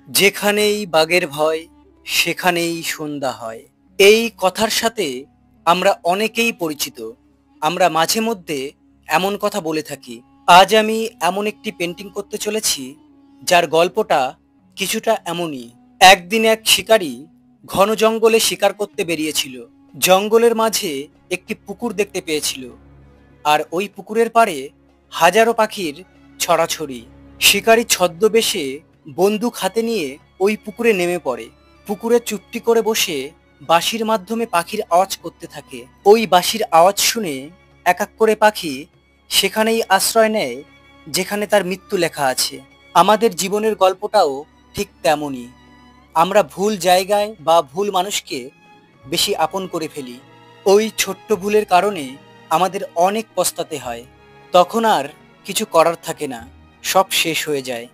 যেখানেই বাঘের ভয় সেখানেই সন্ধ্যা হয়। এই কথার সাথে আমরা অনেকেই পরিচিত। আমরা মাঝে মধ্যে এমন কথা বলে থাকি। আজ আমি এমন একটি পেন্টিং করতে চলেছি যার গল্পটা কিছুটা এমনই। একদিন এক শিকারী ঘন জঙ্গলে শিকার করতে বেরিয়েছিল। জঙ্গলের মাঝে একটি পুকুর দেখতে পেয়েছিল, আর ওই পুকুরের পাড়ে হাজারো পাখির ছড়াছড়ি। শিকারী ছদ্মবেশে বন্দুক হাতে নিয়ে ওই পুকুরে নেমে পড়ে। পুকুরে চুপটি করে বসে বাঁশির মাধ্যমে পাখির আওয়াজ করতে থাকে। ওই বাঁশির আওয়াজ শুনে এক এক করে পাখি সেখানেই আশ্রয় নেয় যেখানে তার মৃত্যু লেখা আছে। আমাদের জীবনের গল্পটাও ঠিক তেমনই। আমরা ভুল জায়গায় বা ভুল মানুষকে বেশি আপন করে ফেলি। ওই ছোট্ট ভুলের কারণে আমাদের অনেক পস্তাতে হয়। তখন আর কিছু করার থাকে না, সব শেষ হয়ে যায়।